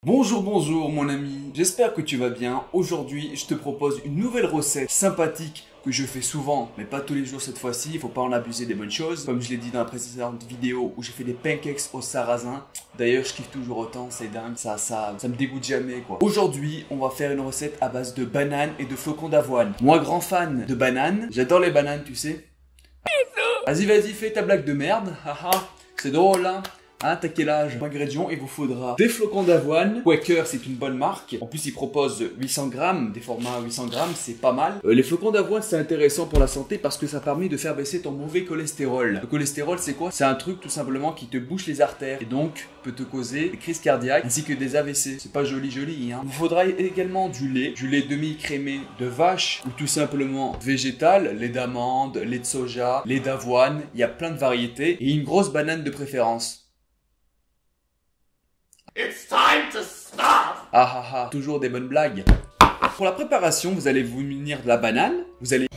Bonjour mon ami, j'espère que tu vas bien. Aujourd'hui je te propose une nouvelle recette sympathique que je fais souvent, mais pas tous les jours cette fois-ci, il faut pas en abuser des bonnes choses. Comme je l'ai dit dans la précédente vidéo où j'ai fait des pancakes au sarrasin. D'ailleurs je kiffe toujours autant, c'est dingue, ça me dégoûte jamais quoi. Aujourd'hui on va faire une recette à base de bananes et de flocons d'avoine. Moi grand fan de bananes, j'adore les bananes tu sais. Vas-y fais ta blague de merde, haha, c'est drôle hein. T'as quel âge? Ingrédients, il vous faudra des flocons d'avoine. Quaker, c'est une bonne marque. En plus, ils proposent 800 grammes, des formats 800 grammes, c'est pas mal. Les flocons d'avoine, c'est intéressant pour la santé parce que ça permet de faire baisser ton mauvais cholestérol. Le cholestérol, c'est quoi? C'est un truc tout simplement qui te bouche les artères et donc peut te causer des crises cardiaques ainsi que des AVC. C'est pas joli hein. Il vous faudra également du lait demi-crémé de vache ou tout simplement végétal, lait d'amande, lait de soja, lait d'avoine. Il y a plein de variétés et une grosse banane de préférence. It's time to stop! Toujours des bonnes blagues. Pour la préparation, vous allez vous munir de la banane, vous allez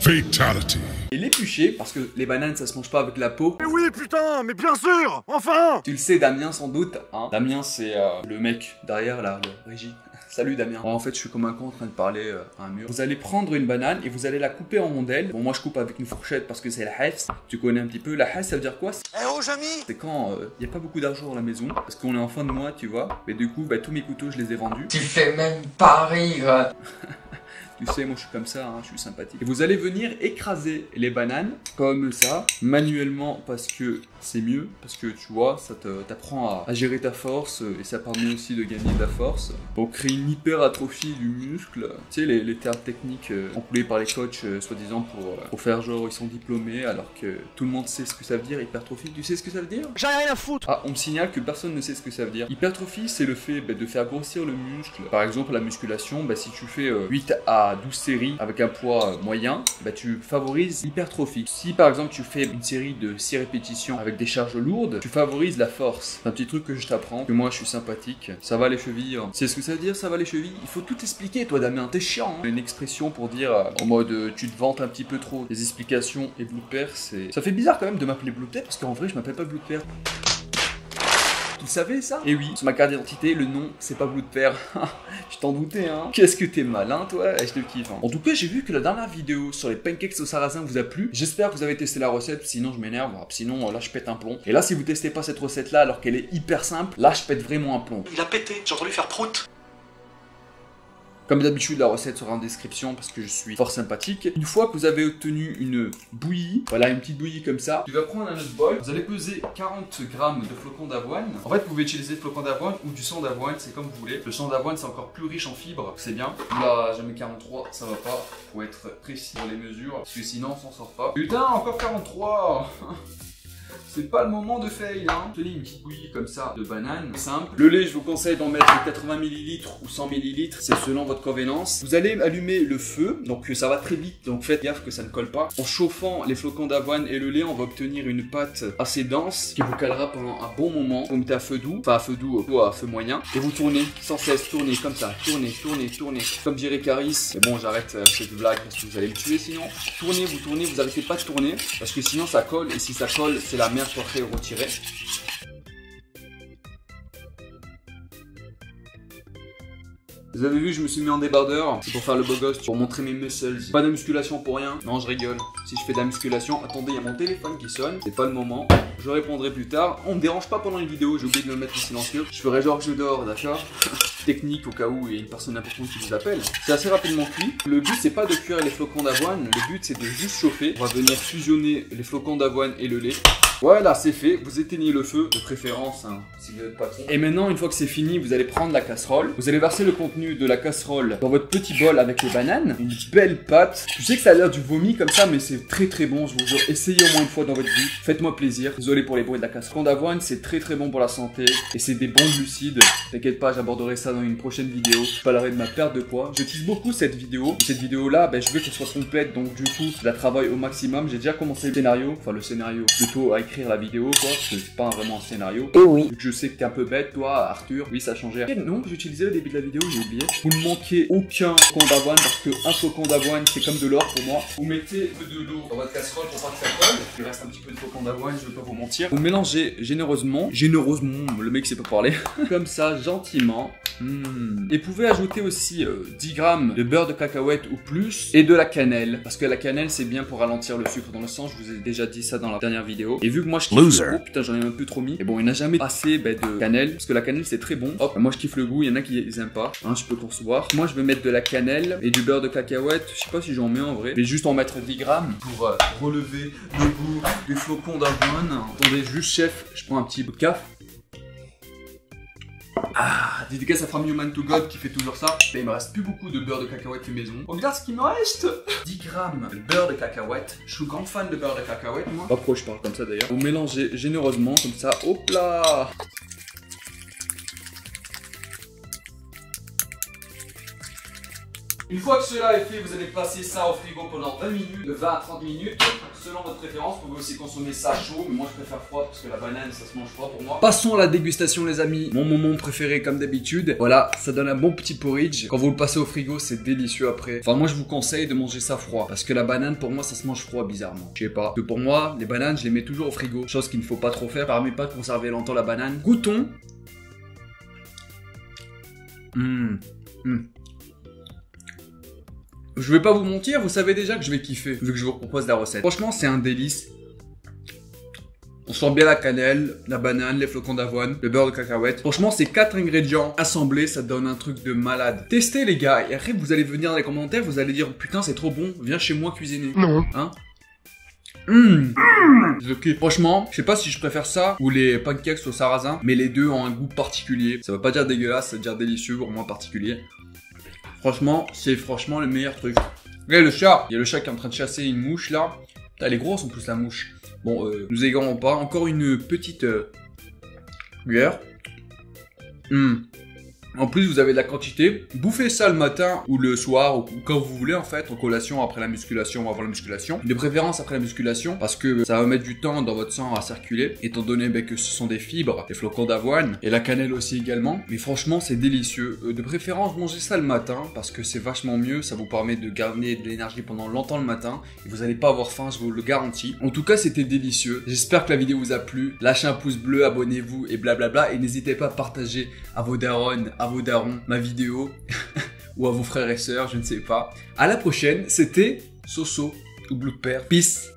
l'éplucher, parce que les bananes ça se mange pas avec la peau. Mais oui putain, mais bien sûr, enfin! Tu le sais Damien sans doute, hein. Damien c'est le mec derrière là, le régie. Salut Damien. En fait je suis comme un con en train de parler à un mur. Vous allez prendre une banane et vous allez la couper en rondelles. Bon moi je coupe avec une fourchette parce que c'est la hafs. Tu connais un petit peu, la hafs ça veut dire quoi? Eh oh Jamy! C'est quand y a pas beaucoup d'argent à la maison, parce qu'on est en fin de mois tu vois. Mais du coup tous mes couteaux je les ai vendus. Tu fais même pas rire! Tu sais, moi je suis comme ça, hein, je suis sympathique. Et vous allez venir écraser les bananes, comme ça, manuellement, parce que c'est mieux, parce que tu vois, ça t'apprend à gérer ta force, et ça permet aussi de gagner de la force. Pour créer une hypertrophie du muscle, tu sais, les termes techniques employés par les coachs, soi-disant, pour faire genre, ils sont diplômés, alors que tout le monde sait ce que ça veut dire, hypertrophie. Tu sais ce que ça veut dire? J'en ai rien à foutre! Ah, on me signale que personne ne sait ce que ça veut dire. Hypertrophie, c'est le fait de faire grossir le muscle. Par exemple, la musculation, si tu fais 8 à 12 séries avec un poids moyen, tu favorises l'hypertrophie. Si par exemple tu fais une série de 6 répétitions avec des charges lourdes, tu favorises la force. C'est un petit truc que je t'apprends, que moi je suis sympathique. Ça va les chevilles. C'est ce que ça veut dire, ça va les chevilles? Il faut tout expliquer toi Damien, t'es chiant hein. Une expression pour dire en mode tu te vantes un petit peu trop. Les explications et blooper, ça fait bizarre quand même de m'appeler blooper parce qu'en vrai je m'appelle pas blooper. Tu le savais ça? Et oui, sur ma carte d'identité, le nom c'est pas Blue de Père. Je t'en doutais hein. Qu'est-ce que t'es malin toi? Je te kiffe hein. En tout cas j'ai vu que la dernière vidéo sur les pancakes au sarrasin vous a plu. J'espère que vous avez testé la recette, sinon je m'énerve. Sinon là je pète un plomb. Et là si vous testez pas cette recette là alors qu'elle est hyper simple, là je pète vraiment un plomb. Il a pété, j'ai entendu faire prout! Comme d'habitude, la recette sera en description parce que je suis fort sympathique. Une fois que vous avez obtenu une bouillie, voilà une petite bouillie comme ça, tu vas prendre un autre bol, vous allez peser 40 grammes de flocons d'avoine. En fait, vous pouvez utiliser le flocon d'avoine ou du sang d'avoine, c'est comme vous voulez. Le sang d'avoine, c'est encore plus riche en fibres, c'est bien. Là, jamais 43, ça va pas. Faut être précis dans les mesures parce que sinon, on s'en sort pas. Putain, encore 43. C'est pas le moment de fail hein. Tenez une petite bouillie comme ça de banane, simple. Le lait, je vous conseille d'en mettre 80 ml ou 100 ml, c'est selon votre convenance. Vous allez allumer le feu, donc ça va très vite, donc faites gaffe que ça ne colle pas. En chauffant les flocons d'avoine et le lait, on va obtenir une pâte assez dense qui vous calera pendant un bon moment. Vous mettez à feu doux, enfin à feu doux ou à feu moyen, et vous tournez sans cesse, tournez comme ça, tournez. Comme dirait Caris, mais bon j'arrête cette blague parce que vous allez me tuer sinon. Tournez, vous arrêtez pas de tourner, parce que sinon ça colle, et si ça colle, c'est la merde pour retirer. Vous avez vu, je me suis mis en débardeur, c'est pour faire le beau gosse, pour montrer mes muscles. Pas de musculation pour rien. Non, je rigole. Si je fais de la musculation, attendez, il y a mon téléphone qui sonne, c'est pas le moment. Je répondrai plus tard. On me dérange pas pendant une vidéo, j'ai oublié de le mettre en silencieux. Je ferai genre que je dors, d'accord? Technique au cas où il y a une personne importante qui vous appelle. C'est assez rapidement cuit. Le but c'est pas de cuire les flocons d'avoine, le but c'est de juste chauffer. On va venir fusionner les flocons d'avoine et le lait. Voilà, c'est fait. Vous éteignez le feu, de préférence, hein, si vous n'êtes pas trop. Et maintenant, une fois que c'est fini, vous allez prendre la casserole. Vous allez verser le contenu de la casserole dans votre petit bol avec les bananes. Une belle pâte. Je sais que ça a l'air du vomi comme ça, mais c'est très bon. Je vous jure, essayez au moins une fois dans votre vie. Faites-moi plaisir. Désolé pour les bruits de la casserole d'avoine, c'est très bon pour la santé. Et c'est des bons glucides. T'inquiète pas, j'aborderai ça dans une prochaine vidéo. Je parlerai de ma perte de poids. Je tease beaucoup cette vidéo. Cette vidéo-là, je veux qu'elle soit complète. Donc du coup, je la travaille au maximum. J'ai déjà commencé le scénario. Enfin, le scénario plutôt à écrire la vidéo quoi, parce que c'est pas vraiment un scénario. Et oui. Je sais que t'es un peu bête toi Arthur, oui ça a changé. Quel nom j'ai utilisé au début de la vidéo, j'ai oublié. Vous ne manquez aucun flocon d'avoine parce que un flocon d'avoine c'est comme de l'or pour moi. Vous mettez de l'eau dans votre casserole pour pas que ça colle. Il reste un petit peu de flocon d'avoine, je vais pas vous mentir. Vous mélangez généreusement, le mec sait pas parler, comme ça gentiment. Et vous pouvez ajouter aussi 10 grammes de beurre de cacahuète ou plus et de la cannelle. Parce que la cannelle c'est bien pour ralentir le sucre dans le sang. Je vous ai déjà dit ça dans la dernière vidéo. Et vu que moi je kiffe le goût, putain j'en ai un peu trop mis. Et bon il n'y a jamais assez de cannelle. Parce que la cannelle c'est très bon. Hop, moi je kiffe le goût, il y en a qui aiment pas. Hein, je peux concevoir. Moi je vais mettre de la cannelle et du beurre de cacahuète. Je sais pas si j'en mets en vrai. Je vais juste en mettre 10 grammes pour relever le goût du flocon d'avoine. Attendez juste chef, je prends un petit bout de café. Ah, dédicace à From Human to God qui fait toujours ça. Et il me reste plus beaucoup de beurre de cacahuète fait maison. Regarde ce qu'il me reste. 10 grammes de beurre de cacahuète. Je suis grand fan de beurre de cacahuète moi. Pas pourquoi je parle comme ça d'ailleurs. Vous mélangez généreusement comme ça. Hop là. Une fois que cela est fait, vous allez passer ça au frigo pendant 20 minutes, de 20 à 30 minutes, selon votre préférence. Vous pouvez aussi consommer ça chaud, mais moi je préfère froid parce que la banane ça se mange froid pour moi. Passons à la dégustation les amis, mon moment préféré comme d'habitude. Voilà, ça donne un bon petit porridge. Quand vous le passez au frigo, c'est délicieux après. Enfin moi je vous conseille de manger ça froid, parce que la banane pour moi ça se mange froid bizarrement. Je sais pas, parce que pour moi les bananes je les mets toujours au frigo, chose qu'il ne faut pas trop faire. Ça permet pas de conserver longtemps la banane. Goûtons. Je vais pas vous mentir, vous savez déjà que je vais kiffer, vu que je vous propose la recette. Franchement, c'est un délice. On sent bien la cannelle, la banane, les flocons d'avoine, le beurre de cacahuète. Franchement, ces 4 ingrédients assemblés, ça donne un truc de malade. Testez les gars, et après vous allez venir dans les commentaires, vous allez dire putain c'est trop bon, viens chez moi cuisiner. Non. Hein? Je kiffe. Franchement, je sais pas si je préfère ça ou les pancakes au sarrasin, mais les deux ont un goût particulier. Ça veut pas dire dégueulasse, ça veut dire délicieux, vraiment particulier. Franchement, c'est franchement le meilleur truc. Regardez le chat. Il y a le chat qui est en train de chasser une mouche là. Putain, elle est grosse en plus la mouche. Bon, nous égarons pas. Encore une petite cuillère. En plus, vous avez de la quantité. Bouffez ça le matin ou le soir ou quand vous voulez en fait, en collation après la musculation ou avant la musculation. De préférence après la musculation parce que ça va mettre du temps dans votre sang à circuler, étant donné que ce sont des fibres, des flocons d'avoine et la cannelle aussi également. Mais franchement, c'est délicieux. De préférence, mangez ça le matin parce que c'est vachement mieux. Ça vous permet de garder de l'énergie pendant longtemps le matin et vous n'allez pas avoir faim, je vous le garantis. En tout cas, c'était délicieux. J'espère que la vidéo vous a plu. Lâchez un pouce bleu, abonnez-vous et blablabla. Et n'hésitez pas à partager à vos darons, à vos darons, ma vidéo, ou à vos frères et sœurs, je ne sais pas. À la prochaine, c'était Soso ou Blue Père. Peace.